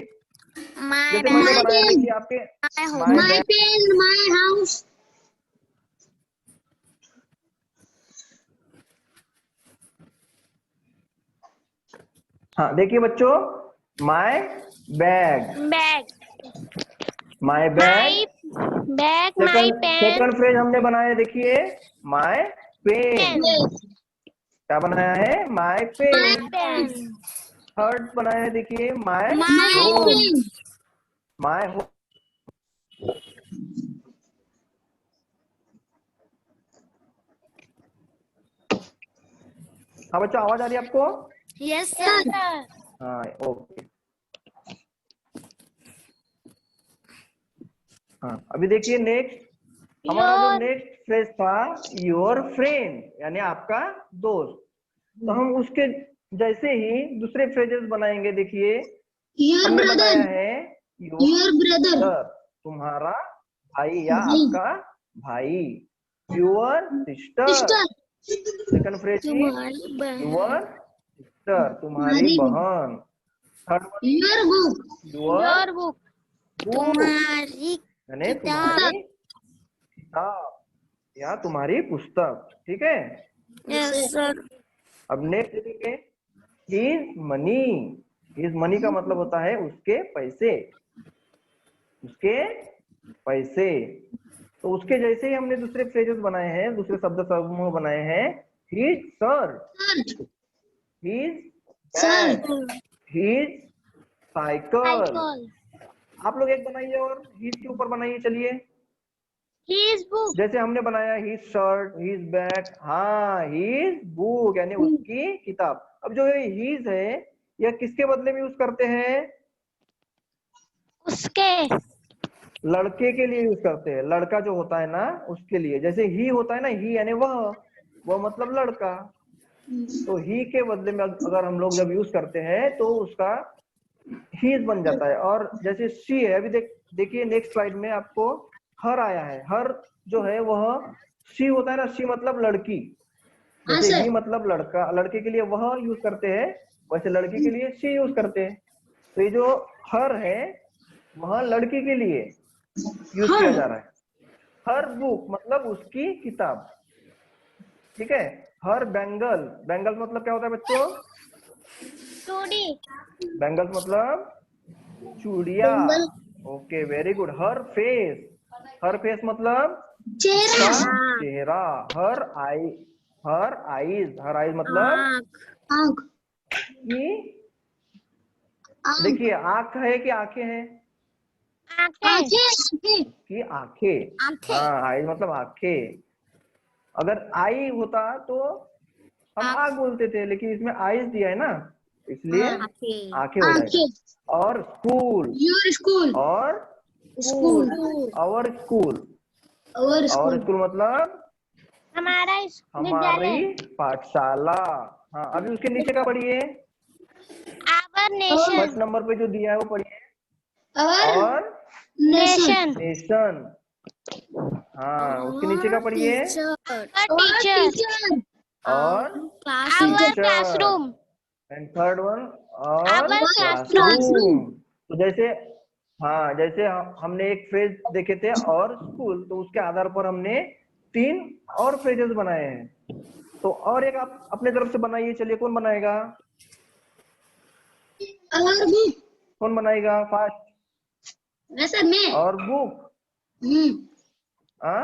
My जैसे मैंने bag, बनाया देखिए आपके my home. my my bag। pen, my house. हाँ देखिए बच्चों, my bag, Bag, my bag। my bag, my second pen, second phrase हमने बनाया देखिए my pen। pen, Yes. क्या बनाया है, my my pen। pen, third बनाया है देखिए my my My home, home, pen. my home। हाँ बच्चों, आवाज आ रही है आपको? yes sir, हाँ ओके। हाँ अभी देखिए नेक्स्ट, हमारा जो your, नेक्स्ट फ्रेज था योर फ्रेंड, यानी आपका दोस्त। तो हम उसके जैसे ही दूसरे फ्रेजेस बनाएंगे देखिए, Your हमने बनाया brother. है योर Your brother. सिस्टर, तुम्हारा भाई या भाई। आपका भाई, your sister. Sister. Second phrase थी तुम्हारी बहन, योर सिस्टर, तुम्हारी तुम्हारी बहन। Third one Your book. Your your book, book, तुम्हारी यानी किताब, तुम्हारी किताब या तुम्हारी पुस्तक, ठीक है। yes sir, अब नेक्स्ट देखेंगे हिज मनी। हिज मनी का मतलब होता है उसके पैसे, उसके पैसे। तो उसके जैसे ही हमने दूसरे फ्रेजेस बनाए हैं, दूसरे शब्द समूह बनाए हैं, his shirt, his Sir. Bag, his cycle. cycle, आप लोग एक बनाइए और हिज के ऊपर बनाइए, चलिए। his book, जैसे हमने बनाया हिज शर्ट, हिज बैग, हाँ हिज बुक यानी उसकी किताब। अब जो ये हिज है, यह किसके बदले में यूज करते हैं, उसके, लड़के के लिए यूज करते हैं। लड़का जो होता है ना उसके लिए, जैसे ही होता है ना, ही यानी वह मतलब लड़का। तो ही के बदले में अगर हम लोग जब यूज करते हैं तो उसका हीज बन जाता है। और जैसे शी है, अभी देखिए नेक्स्ट स्लाइड में आपको हर आया है। हर जो है वह शी होता है ना, शी मतलब लड़की। हाँ जैसे सर। ही मतलब लड़का, लड़के के लिए वह यूज करते हैं, वैसे लड़की के लिए शी यूज करते हैं। तो ये जो हर है वह लड़की के लिए यूज किया जा रहा है। हर बुक मतलब उसकी किताब, ठीक है। हर बैंगल, बैंगल मतलब क्या होता है बच्चों, चूड़ी, बैंगल्स मतलब चूड़िया। Bangle. Okay very good. Her face, her face मतलब चेहरा। उसका चेहरा। हर आई, हर आईज, हर आईज मतलब आँख, आंख। कि, आंख। देखिए आंख है कि आंखें हैं, आँखें, आंखें। कि आंखें। आँखें, हाँ आईज मतलब आंखें। अगर आई होता तो हम आंख बोलते थे, लेकिन इसमें आईज दिया है ना, इसलिए आँखें, आंखें हो जाएगा। आंखें। और स्कूल, योर स्कूल। और स्कूल। स्कूल, और स्कूल, और और स्कूल। स्कूल मतलब हमारा हमारी विद्यालय, पाठशाला। हाँ अभी उसके नीचे का पढ़िए, आवर और फर्स्ट नेशन, नंबर पे जो दिया है वो पढ़िए। और और नेशन। नेशन, नेशन, हाँ उसके नीचे का पढ़िए। आवर और टीचर, टीचर। और our teacher. Classroom, and third one और आवर क्लासरूम, क्लासरूम। तो जैसे, हाँ जैसे हमने एक फ्रेज देखे थे और स्कूल, तो उसके आधार पर हमने 3 और फ्रेजेस बनाए हैं। तो और एक आप अपने तरफ से बनाइए, चलिए कौन बनाएगा, और बुक। कौन बनाएगा फास्ट। वैसे मैं। और बुक, हाँ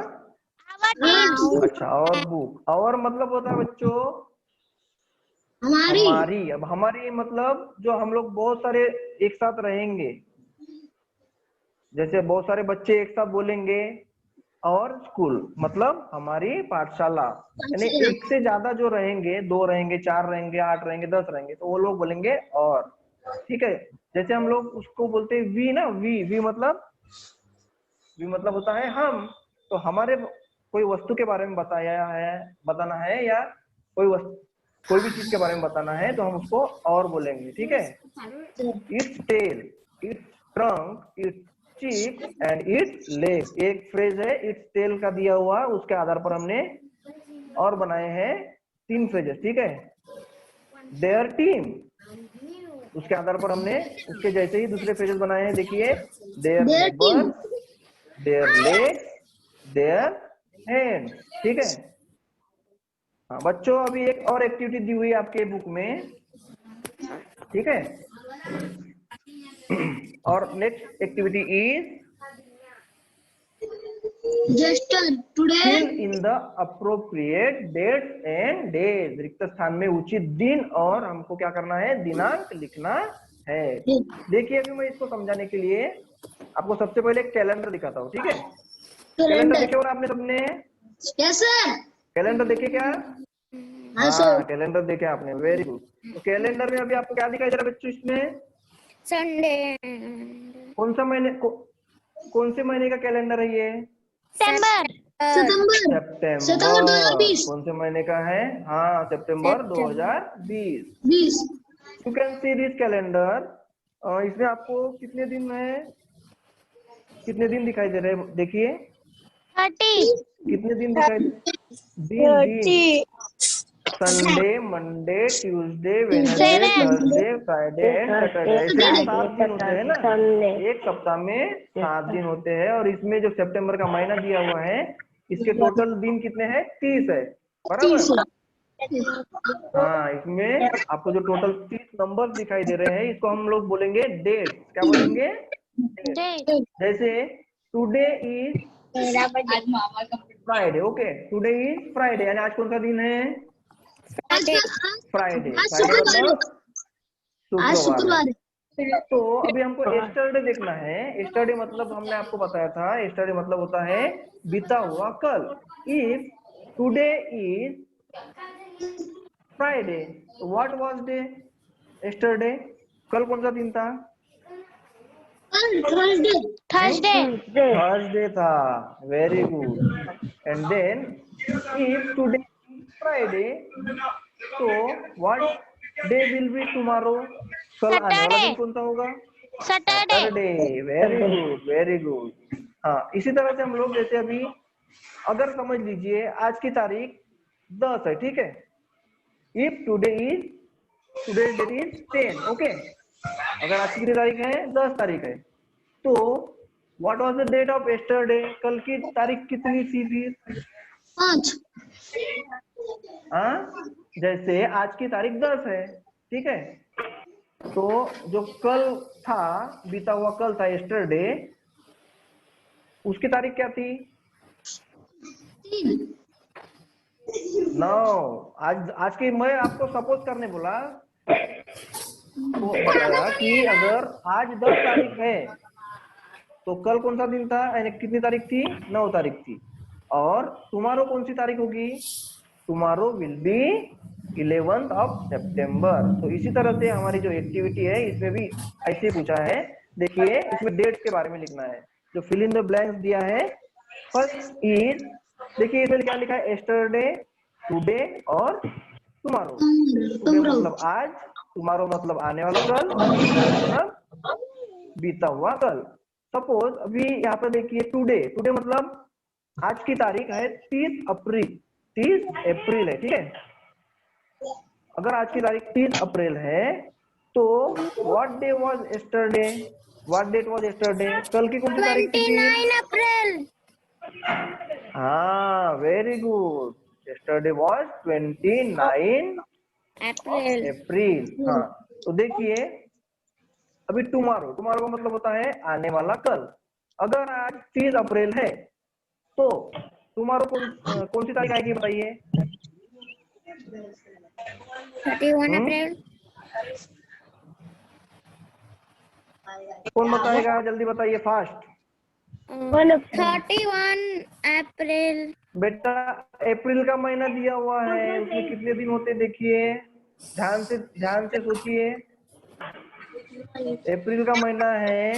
आवर अच्छा, और बुक, और मतलब होता है बच्चों हमारी। हमारी। अब हमारी मतलब जो हम लोग बहुत सारे एक साथ रहेंगे, जैसे बहुत सारे बच्चे एक साथ बोलेंगे, और स्कूल मतलब हमारी पाठशाला। यानी एक से ज्यादा जो रहेंगे, 2 रहेंगे, 4 रहेंगे, 8 रहेंगे, 10 रहेंगे, तो वो लोग बोलेंगे और, ठीक है। जैसे हम लोग उसको बोलते हैं वी ना, वी मतलब, वी मतलब होता है हम। तो हमारे कोई वस्तु के बारे में बताना है, या कोई भी चीज के बारे में बताना है, तो हम उसको और बोलेंगे, ठीक है। It's tail, it's trunk, it's cheek and it's leg. एक फ्रेज है इट्स टेल का दिया हुआ, उसके आधार पर हमने और बनाए हैं 3 फ्रेजेस, ठीक है। देयर टीम, उसके आधार पर हमने उसके जैसे ही दूसरे फ्रेजेस बनाए हैं। देखिए, their Their team. Neighbours, their legs, their hand. ठीक है। हाँ बच्चों, अभी एक और एक्टिविटी दी हुई है आपके बुक में। ठीक है। और next activity is Gesture. Fill Today. In the appropriate dates and days. रिक्त स्थान में उचित दिन और हमको क्या करना है, दिनांक लिखना है। देखिए, अभी मैं इसको समझाने के लिए आपको सबसे पहले एक कैलेंडर दिखाता हूँ। ठीक है। Calendar Calendar. देखे और आपने सबने Yes, sir. कैलेंडर देखे क्या? हाँ हाँ, सर। कैलेंडर देखे आपने, वेरी गुड। तो कैलेंडर में अभी आपको क्या दिखाई दे रहा है बच्चों? इसमें संडे, कौन सा महीने कौन से महीने का कैलेंडर है ये? सितंबर, सितंबर। सितंबर। सितंबर 2020। कौन से महीने का है? हाँ, सितंबर 2020। 20। You can see this calendar. इसमें आपको कितने दिन है, कितने दिन दिखाई दे रहे हैं? देखिए 30, कितने दिन दिखाई दिन दिन Sunday, Monday, Tuesday, Wednesday, 7, Thursday, Friday and Saturday. ऐसे 7 दिन होते हैं ना, एक सप्ताह में 7 दिन होते हैं। और इसमें जो सितंबर का महीना दिया हुआ है, इसके टोटल दिन कितने हैं? 30 है, बराबर। 30। हाँ, इसमें आपको जो टोटल 30 नंबर दिखाई दे रहे हैं, इसको हम लोग बोलेंगे डेट। क्या बोलेंगे? डेट, जैसे today is Friday. Okay, today is Friday, यानी आज कौन सा दिन है? Friday, Friday. आज फ्राइडे शुक्रवार है। मतलब आज शुक्रवार है। शुक्रवार है। तो अभी हमको एस्टरडे देखना है। एस्टरडे मतलब हमने आपको बताया था, एस्टरडे मतलब होता है बीता हुआ कल। इफ टुडे इज फ्राइडे, तो व्हाट वाज डे? एस्टरडे। कल कौन सा दिन था? थर्सडे। थर्सडे, थर्सडे था, very good. And then if today is Friday, तो what day will be tomorrow? कल आने वाला सैटरडे, दिन कौन सा होगा? Saturday, Saturday. Very good, very good. हाँ, इसी तरह से हम लोग जैसे अभी अगर समझ लीजिए आज की तारीख 10 है। ठीक है। If today date is 10। Okay, अगर आज की कितनी तारीख है? 10 तारीख है। तो what was the date of yesterday? कल की तारीख कितनी थी फिर? 5। हाँ, जैसे आज की तारीख 10 है। ठीक है। तो जो कल था, बीता हुआ कल था, यस्टरडे, उसकी तारीख क्या थी? 3। नो, आज की मैं आपको सपोज करने बोला, तो बताया कि अगर आज 10 तारीख है, तो कल कौन सा दिन था, यानी कितनी तारीख थी? 9 तारीख थी। और टुमारो कौन सी तारीख होगी? Tomorrow will be 11th of September. तो इसी तरह से हमारी जो एक्टिविटी है, इसमें भी ऐसे पूछा है। देखिए, इसमें डेट्स के बारे में लिखना है। जो फिल इन द ब्लैंक्स दिया है, फर्स्ट इज, देखिए इसमें क्या लिखा है? यस्टरडे, टुडे और टुमारो। टुडे मतलब आज, टुमारो मतलब आने वाला कल, और यस्टरडे मतलब बीता हुआ कल। सपोज अभी यहाँ पर देखिए, टुडे मतलब आज की तारीख है 30 अप्रैल। 30 अप्रैल है। ठीक है। अगर आज की तारीख 30 अप्रैल है, तो what day was yesterday? What date was yesterday? कल की कौन सी तारीख थी फिर? 29 अप्रैल, हाँ, वेरी गुड। यस्टरडे वाज 29 अप्रैल, अप्रैल। हाँ, तो देखिए अभी टुमारो का मतलब होता है आने वाला कल। अगर आज 30 अप्रैल है, तो टुमारो कौन सी तारीख आएगी बताइए? 31 अप्रैल, कौन बताएगा? जल्दी बताइए, फास्ट। 31 अप्रैल, बेटा, अप्रैल का महीना दिया हुआ है, उसमें कितने दिन होते? देखिए, ध्यान से सोचिए। अप्रैल का महीना है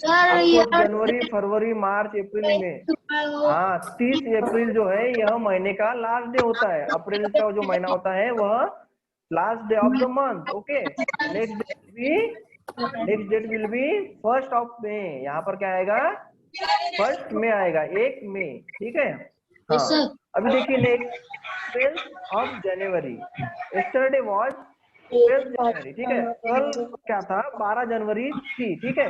आपको जनवरी, फरवरी, मार्च, अप्रैल में। हाँ, 30 अप्रैल जो है, यह महीने का लास्ट डे होता है। अप्रैल का जो महीना होता है, वह last day of the month. Okay, next date will be 1st of May. यहाँ पर क्या आएगा? 1st में आएगा, 1 मई। ठीक है। हाँ, अभी देखिए next 12th of January. Yesterday was January, ठीक है। कल क्या था, 12 जनवरी थी, ठीक है।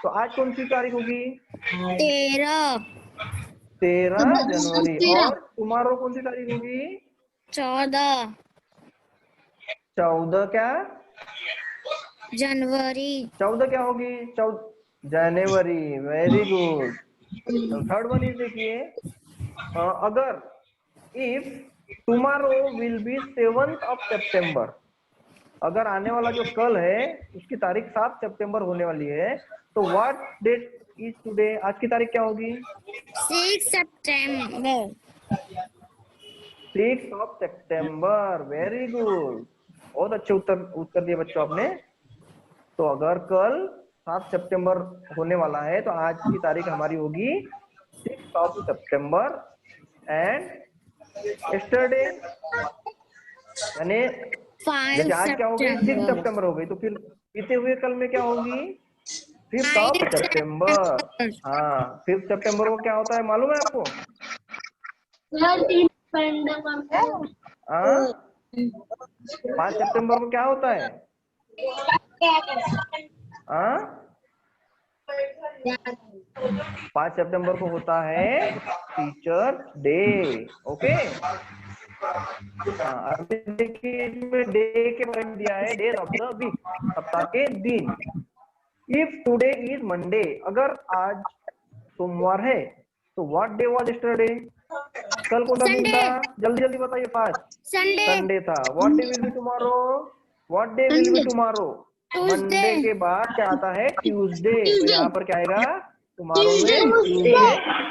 तो आज कौन सी तारीख होगी? 13 13 जनवरी। और टुमारो कौन सी तारीख होगी? 14 14 क्या? जनवरी। 14 क्या होगी? 14 जनवरी। Very good. तो थर्ड वन इज देखिए, अगर if tomorrow will be 7th of September, अगर आने वाला जो कल है उसकी तारीख 7 सितंबर होने वाली है, तो व्हाट डेट इज टुडे? आज की तारीख क्या होगी? 6 सितंबर। 6 ऑफ सितंबर। वेरी गुड, बहुत अच्छे उत्तर उत्तर दिए बच्चों आपने। तो अगर कल 7 सितंबर होने वाला है तो आज की तारीख हमारी होगी 6 ऑफ सितंबर। एंड यस्टरडे यानी जैसे 5 आज क्या हो गई, 6 सितंबर। सितंबर हो गई, तो फिर बीते हुए कल में क्या होगी? 5th ऑफ 5 सितंबर। सितंबर। हाँ, 5th सितंबर को क्या होता है मालूम है आपको? हाँ, 5 सितंबर को क्या होता है? हाँ, 5 सितंबर को होता है टीचर डे। ओके। हाँ, अभी देखिए इसमें डे के बारे में दिया है, डेज ऑफ द वीक, सप्ताह के दिन। इफ टुडे इज मंडे, अगर आज सोमवार है तो व्हाट डे वाज यस्टरडे? कल कौन सा दिन था? संडे। जल्दी जल्दी बताइए फास्ट। संडे। संडे था। What day will be tomorrow? What day will be tomorrow? Tuesday. Monday के बाद क्या आता है? ट्यूसडे। तो यहाँ पर क्या आएगा? टुमारो में ट्यूसडे।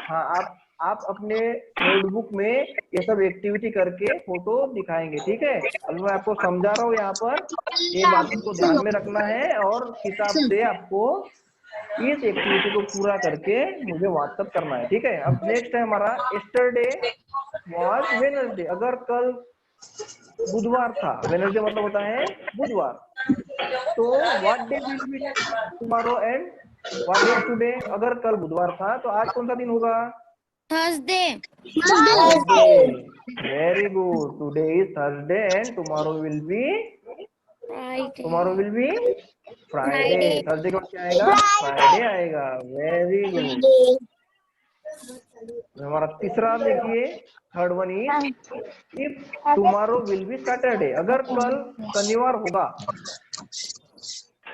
हाँ, आप अपने नोटबुक में ये सब एक्टिविटी करके फोटो दिखाएंगे, ठीक है। अब मैं आपको समझा रहा हूँ यहाँ पर, ये बात को ध्यान में रखना है और किताब से आपको इस एक्टिविटी को पूरा करके मुझे व्हाट्सएप करना है, ठीक है। अब नेक्स्ट है हमारा यस्टरडे वाज वेडनेसडे, अगर कल बुधवार था, वेडनेसडे मतलब होता है बुधवार, तो what day will be tomorrow and what day is today? अगर कल बुधवार था तो आज कौन सा दिन होगा? Thursday. Thursday. Very good, today is Thursday and tomorrow will B Friday. Thursday को क्या आएगा? फ्राइडे आएगा। Very good. हमारा तीसरा देखिए, third one is if tomorrow will B Saturday, अगर कल शनिवार होगा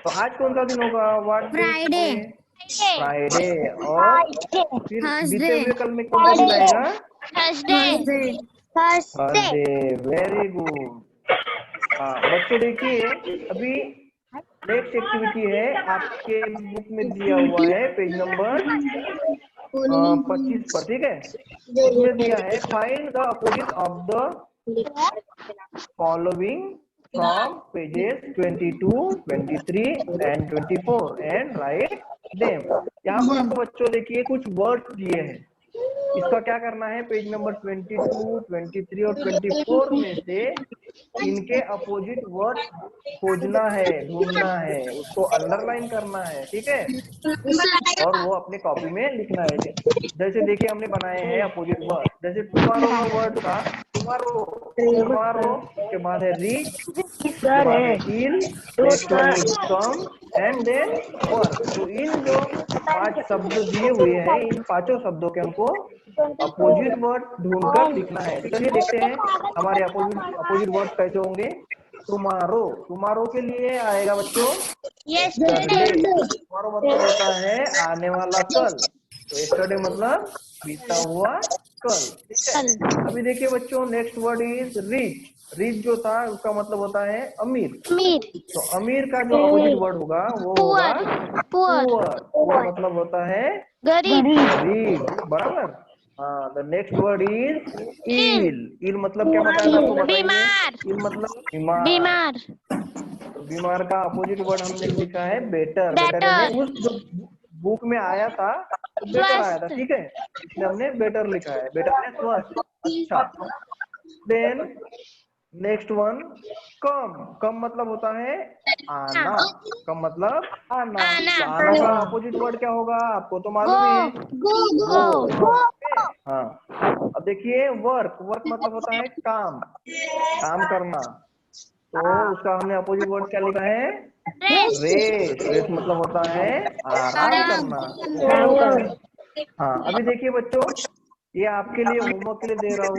तो आज कौन सा दिन होगा? What day? फ्राइडे। फ्राइडे। और फिर बीते थर्सडे। हुए कल में कौन सा दिन आएगा? थर्सडे। थर्सडे। Very good. हाँ बच्चों देखिए, अभी नेक्स्ट एक्टिविटी है, आपके बुक में दिया हुआ है पेज नंबर 25 पर, ठीक है। उसमें दिया है find the opposite of the following from pages 22, 23 and 24 and write them. यहाँ पर आपको बच्चों देखिए कुछ वर्ड्स दिए हैं, इसका क्या करना है? पेज नंबर 22, 23 और 24 में से इनके अपोजिट वर्ड खोजना है, ढूंढना है, उसको अंडरलाइन करना है, ठीक है। और वो अपने कॉपी में लिखना है। जैसे देखिए हमने बनाए हैं अपोजिट वर्ड, जैसे टुमारो का वर्ड था टुमारो, टुमारो के बाद है रीच, उसके बाद है ill, next one is come and then work. तो इन जो 5 शब्द दिए हुए हैं, इन पांचों शब्दों के हमको अपोजिट वर्ड ढूंढकर लिखना है। तो चलिए देखते हैं हमारे अपोजिट वर्ड कैसे होंगे। टुमारो, टुमारो के लिए आएगा बच्चों यस्टरडे। टुमारो मतलब होता है आने वाला कल, तो यस्टरडे मतलब बीता हुआ कल, ठीक है। अभी देखिए बच्चों, next word is rich. Rich जो था उसका मतलब होता है अमीर, तो अमीर का जो अपोजिट वर्ड होगा वो होगा पुअर। पुअर मतलब होता है गरीब, बराबर। हाँ, the next word is ill. Ill मतलब क्या बताया था आपको, बताइए। इल मतलब बीमार। तो बीमार का अपोजिट वर्ड हमने लिखा है बेटर। बेटर यानी उस जो बुक में आया था वो बेटर आया था, ठीक है, इसलिए हमने बेटर लिखा है। बेटर यानी स्वस्थ, अच्छा। देन नेक्स्ट वन कम। कम मतलब होता है आना, कम मतलब आना। तो आना का अपोजिट वर्ड क्या होगा आपको तो मालूम ही है, गो। हाँ, अब देखिए वर्क। वर्क मतलब होता है काम, काम करना। तो उसका हमने अपोजिट वर्ड क्या लिखा है? रेस्ट। रेस्ट। रेस्ट मतलब होता है आराम करना। हाँ, अभी देखिए बच्चों, ये आपके लिए होमवर्क के लिए दे रहा हूँ,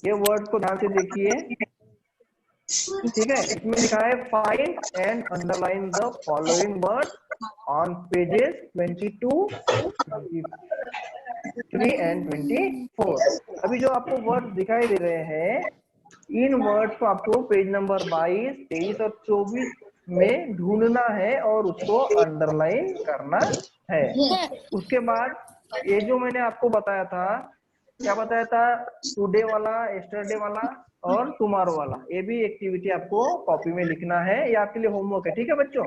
ये वर्ड को ध्यान से देखिए, ठीक है। इसमें लिखा है find and underline the following word on pages 22, 23 and 24। अभी जो आपको वर्ड दिखाई दे रहे हैं, इन वर्ड्स को आपको पेज नंबर 22, 23 और 24 में ढूंढना है और उसको अंडरलाइन करना है। उसके बाद ये जो मैंने आपको बताया था, क्या बताया था? टुडे वाला, यस्टरडे वाला और टुमारो वाला, ये भी एक्टिविटी आपको कॉपी में लिखना है, ये आपके लिए होमवर्क है, ठीक है बच्चों।